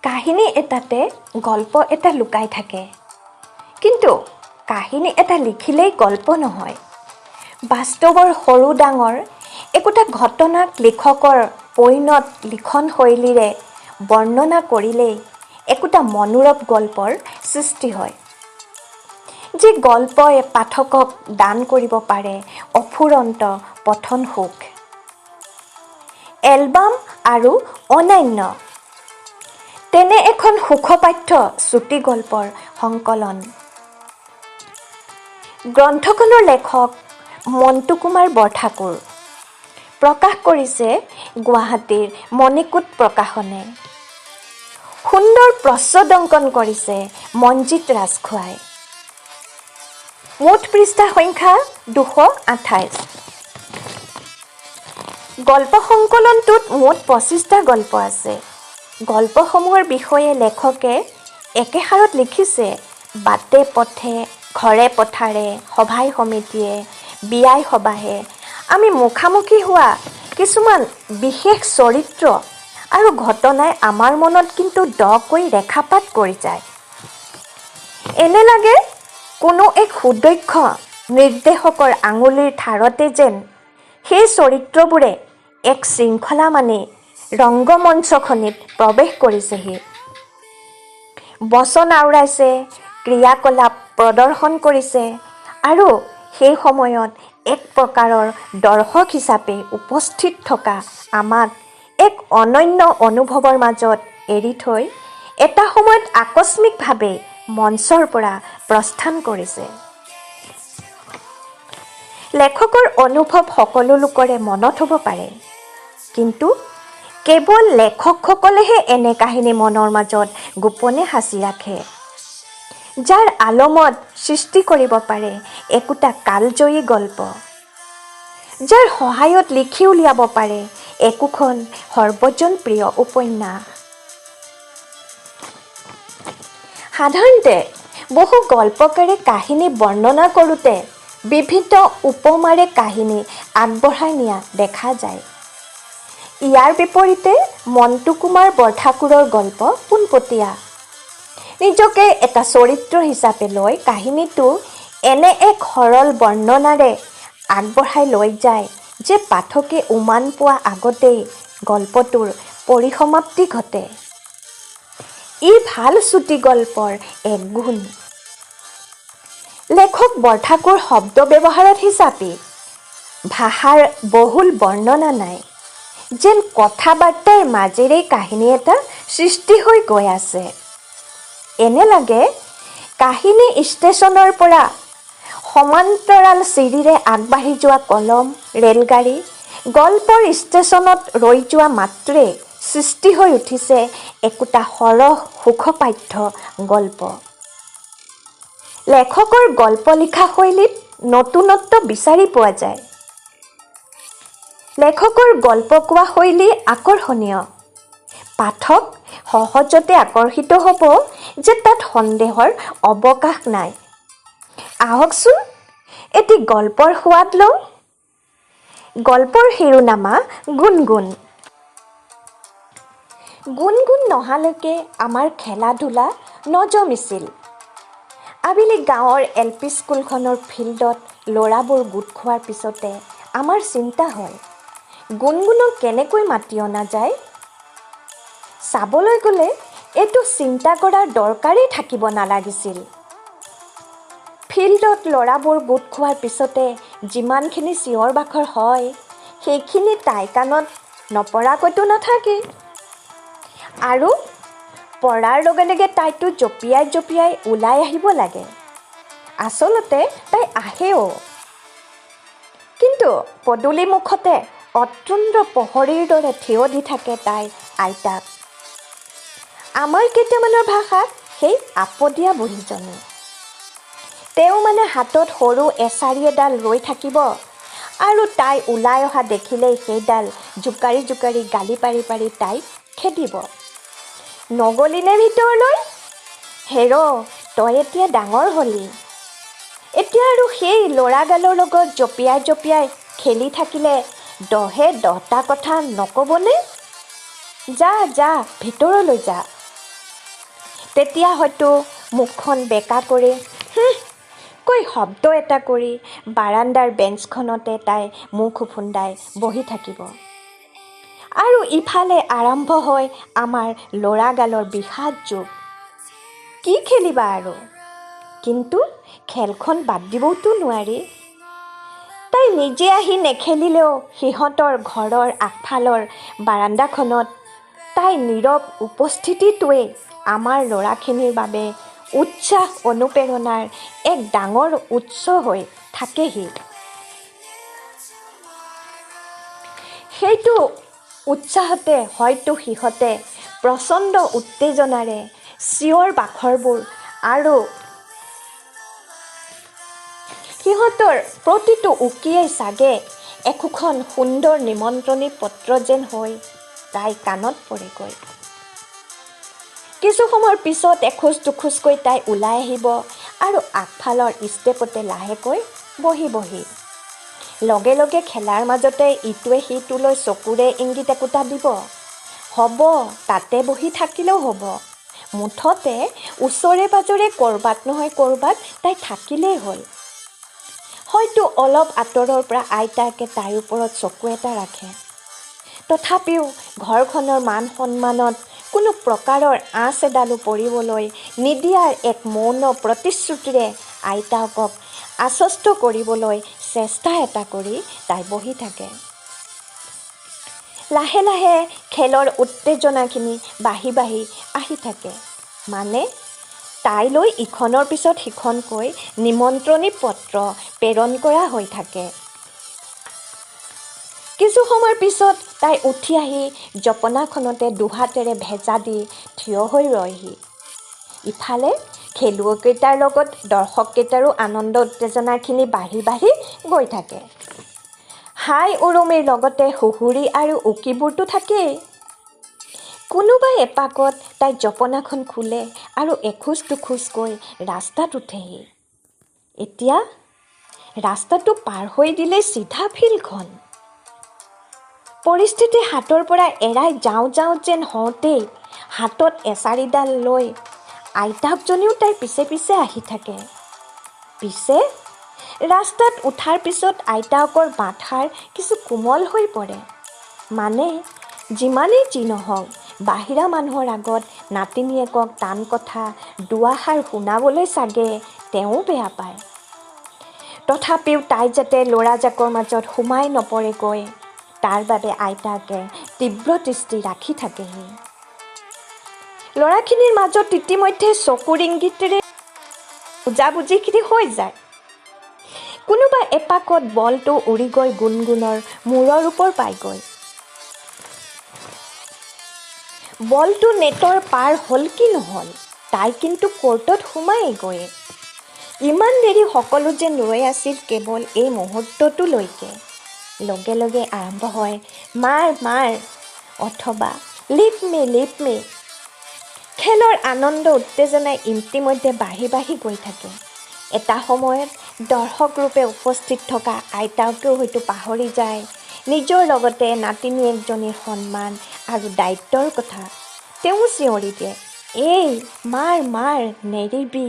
কাহিনী এটাতে গল্প এটা লুকাই থাকে, কিন্তু কাহিনী এটা লিখিলেই গল্প নহয়। বাস্তৱৰ সৰু ডাঙৰ একোটা ঘটনাক লেখকৰ পৈণত লিখন শৈলীৰে বৰ্ণনা কৰিলেই একোটা মনোৰম গল্পৰ সৃষ্টি হয়, যি গল্পই পাঠকক দান কৰিব পাৰে অফুৰন্ত পঠন সুখ। এলবাম আৰু অন্যান্য তেনে এখন সুখপাঠ্য চুটি গল্পৰ সংকলন। গ্ৰন্থখনৰ লেখক মণ্টু কুমাৰ বৰঠাকুৰ। প্ৰকাশ কৰিছে গুৱাহাটীৰ মণিকূট প্ৰকাশনে। সুন্দৰ প্ৰচ্ছদংকন কৰিছে মনজিত ৰাজখোৱাই। মুঠ পৃষ্ঠা সংখ্যা 228। গল্প সংকলনটোত মুঠ 25টা গল্প আছে। গল্পসমূহৰ বিষয়ে লেখকে একেষাৰত লিখিছে বাটে পথে, ঘৰে পথাৰে, সভাই সমিতিয়ে, বিয়াই সবাহে আমি মুখামুখি হোৱা কিছুমান বিশেষ চৰিত্ৰ আৰু ঘটনাই আমাৰ মনত কিন্তু দকৈ ৰেখাপাত কৰি যায়। এনে লাগে কোনো এক সুদক্ষ নিৰ্দেশকৰ আঙুলিৰ ধাৰতে যেন সেই চৰিত্ৰবোৰে এক শৃংখলা মানি ৰংগমঞ্চখনিত প্ৰৱেশ কৰিছেহি। বচন আওৰাইছে, ক্ৰিয়াকলাপ প্ৰদৰ্শন কৰিছে আৰু সেই সময়ত এক প্ৰকাৰৰ দৰ্শক হিচাপে উপস্থিত থকা আমাক এক অনন্য অনুভৱৰ মাজত এৰি থৈ এটা সময়ত আকস্মিকভাৱে মঞ্চৰ পৰা প্ৰস্থান কৰিছে। লেখকৰ অনুভৱ সকলো লোকৰে মনত হ'ব পাৰে, কিন্তু কেৱল লেখকসকলেহে এনে কাহিনী মনৰ মাজত গোপনে সাঁচি ৰাখে, যাৰ আলমত সৃষ্টি কৰিব পাৰে একোটা কালজয়ী গল্প, যাৰ সহায়ত লিখি উলিয়াব পাৰে একোখন সৰ্বজনপ্ৰিয় উপন্যাস। সাধাৰণতে বহু গল্পকাৰে কাহিনী বৰ্ণনা কৰোঁতে বিভিন্ন উপমাৰে কাহিনী আগবঢ়াই নিয়া দেখা যায়। ইয়াৰ বিপৰীতে মণ্টু কুমাৰ বৰঠাকুৰৰ গল্প পোনপটীয়া। নিজকে এটা চৰিত্ৰ হিচাপে লৈ কাহিনীটো এনে এক সৰল বৰ্ণনাৰে আগবঢ়াই লৈ যায় যে পাঠকে উমান পোৱা আগতেই গল্পটোৰ পৰিসমাপ্তি ঘটে। ই ভাল চুটি গল্পৰ এক গুণ। লেখক বৰঠাকুৰ শব্দ ব্যৱহাৰত হিচাপে ভাষাৰ বহুল বৰ্ণনা নাই, যেন কথা-বাৰ্তাৰ মাজেৰেই কাহিনী এটা সৃষ্টি হৈ গৈ আছে। এনে লাগে কাহিনী ষ্টেচনৰ পৰা সমান্তৰাল চিৰিৰে আগবাঢ়ি যোৱা কলম, ৰেলগাড়ী গল্পৰ ষ্টেচনত ৰৈ যোৱা মাত্ৰে সৃষ্টি হৈ উঠিছে একোটা সৰহ সুখপাঠ্য গল্প। লেখকৰ গল্প লিখা শৈলীত নতুনত্ব বিচাৰি পোৱা যায়। লেখকৰ গল্প কোৱা শৈলী আকৰ্ষণীয়। পাঠক সহজতে আকৰ্ষিত হ'ব যে তাত সন্দেহৰ অৱকাশ নাই। আহকচোন এটি গল্পৰ সোৱাদ লওঁ। গল্পৰ শিৰোনামা গুণগুণ। গুণগুণ নহালৈকে আমাৰ খেলা-ধূলা নজমিছিল। আবেলি গাঁৱৰ LP স্কুলখনৰ ফিল্ডত ল'ৰাবোৰ গোট খোৱাৰ পিছতে আমাৰ চিন্তা হয়, গুণগুণক কেনেকৈ মাতি অনা যায়। চাবলৈ গ'লে এইটো চিন্তা কৰাৰ দৰকাৰেই থাকিব নালাগিছিল। ফিল্ডত ল'ৰাবোৰ গোট খোৱাৰ পিছতে যিমানখিনি চিঞৰ বাখৰ হয়, সেইখিনি তাই কাণত নপৰাকৈতো নাথাকে। আৰু পৰাৰ লগে লগে তাইতো জঁপিয়াই জঁপিয়াই ওলাই আহিব লাগে। আচলতে তাই আহেও, কিন্তু পদূলি মুখতে অতন্দ্ৰ প্ৰহৰীৰ দৰে থিয় দি থাকে তাইৰ আইতাক। আমাৰ কেইটামানৰ ভাষাত সেই আপদীয়া বুঢ়ীজনী। তেওঁ মানে হাতত সৰু এছাৰি এডাল ৰৈ থাকিব আৰু তাই ওলাই অহা দেখিলেই সেইডাল জোকাৰি জোকাৰি গালি পাৰি পাৰি তাইক খেদিব। নগলিনে ভিতৰলৈ? হেৰ, তই এতিয়া ডাঙৰ হ'লি, এতিয়া আৰু সেই ল'ৰাগালৰ লগত জঁপিয়াই জঁপিয়াই খেলি থাকিলে 10টা কথা নক'বনে? যা যা ভিতৰলৈ যা। তেতিয়া হয়তো মুখখন বেকা কৰি কৈ শব্দ এটা কৰি বাৰাণ্ডাৰ বেঞ্চখনতে তাই মুখ উফুন্দাই বহি থাকিব। আৰু ইফালে আৰম্ভ হয় আমাৰ ল'ৰাগালৰ বিষাদ যুগ। কি খেলিবা আৰু? কিন্তু খেলখন বাদ দিবওতো নোৱাৰি। তাই নিজে আহি নেখেলিলেও সিহঁতৰ ঘৰৰ আগফালৰ বাৰাণ্ডাখনত তাই নীৰৱ উপস্থিতিটোৱে আমাৰ ল'ৰাখিনিৰ বাবে উৎসাহ অনুপ্ৰেৰণাৰ এক ডাঙৰ উৎস হৈ থাকেহি। সেইটো উৎসাহতে হয়তো সিহঁতে প্ৰচণ্ড উত্তেজনাৰে চিঞৰ বাখৰবোৰ আৰু সিহঁতৰ প্ৰতিটো উকিয়েই চাগে একোখন সুন্দৰ নিমন্ত্ৰণী পত্ৰ যেন হৈ তাই কাণত পৰেগৈ। কিছু সময়ৰ পিছত এখোজ দুখোজকৈ তাই ওলাই আহিব আৰু আগফালৰ ষ্টেপতে লাহেকৈ বহি লগে লগে খেলাৰ মাজতে ইটোৱে সিটোলৈ চকুৰে ইংগিত একোটা দিব। হ'ব, তাতে বহি থাকিলেও হ'ব। মুঠতে ওচৰে পাজৰে ক'ৰবাত নহয় ক'ৰবাত তাই থাকিলেই হ'ল। হয়তো অলপ আঁতৰৰ পৰা আইতাকে তাইৰ ওপৰত চকু এটা ৰাখে। তথাপিও ঘৰখনৰ মান সন্মানত কোনো প্ৰকাৰৰ আঁচ এডালো পৰিবলৈ নিদিয়াৰ এক মৌন প্ৰতিশ্ৰুতিৰে আইতাকক আশ্বস্ত কৰিবলৈ চেষ্টা এটা কৰি তাই বহি থাকে। লাহে লাহে খেলৰ উত্তেজনাখিনি বাঢ়ি আহি থাকে। মানে তাইলৈ ইখনৰ পিছত সিখনকৈ নিমন্ত্ৰণী পত্ৰ প্ৰেৰণ কৰা হৈ থাকে। কিছু সময়ৰ পিছত তাই উঠি আহি জপনাখনতে দুহাতেৰে ভেজা দি থিয় হৈ ৰয়হি। ইফালে খেলুৱৈকেইটাৰ লগত দৰ্শককেইটাৰো আনন্দ উত্তেজনাখিনি বাঢ়ি গৈ থাকে। হাই উৰুমিৰ লগতে সুহুৰি আৰু উকিবোৰতো থাকেই। কোনোবাই এপাকত তাই জপনাখন খোলে আৰু এখোজ দুখোজকৈ ৰাস্তাত উঠেহি। এতিয়া ৰাস্তাটো পাৰ হৈ দিলেই চিধা ফিল্ডখন। পৰিস্থিতি হাতৰ পৰা এৰাই যাওঁ যেন হওঁতেই হাতত এচাৰিডাল লৈ আইতাকজনীও তাইৰ পিছে আহি থাকে। পিছে ৰাস্তাত উঠাৰ পিছত আইতাকৰ মাতষাৰ কিছু কোমল হৈ পৰে। মানে যিমানেই যি নহওক বাহিৰা মানুহৰ আগত নাতিনীয়েকক টান কথা দুআষাৰ শুনাবলৈ চাগে তেওঁ বেয়া পায়। তথাপিও তাই যাতে ল'ৰাজাকৰ মাজত সোমাই নপৰেগৈ তাৰ বাবে আইতাকে তীব্ৰ দৃষ্টি ৰাখি থাকেহি। ল'ৰাখিনিৰ মাজত ইতিমধ্যে চকুৰ ইংগিতেৰে বুজাবুজিখিনি হৈ যায়। কোনোবা এপাকত বলটো উৰি গৈ গুণগুণৰ মূৰৰ ওপৰ পায়গৈ। বলটো নেটৰ পাৰ হ'ল কি নহ'ল, তাই কিন্তু কোৰ্টত সোমায়েগৈ। ইমান দেৰি সকলো যেন ৰৈ আছিল কেৱল এই মুহূৰ্তটোলৈকে। লগে লগে আৰম্ভ হয় মাৰ অথবা লিভ মি। খেলৰ আনন্দ উত্তেজনাই ইতিমধ্যে বাঢ়ি গৈ থাকে। এটা সময়ত দৰ্শক ৰূপে উপস্থিত থকা আইতাকেও হয়তো পাহৰি যায় নিজৰ লগতে নাতিনীয়েকজনীৰ সন্মান আৰু দায়িত্বৰ কথা। তেওঁ চিঞৰি দিয়ে, এই মাৰ নেৰিবি।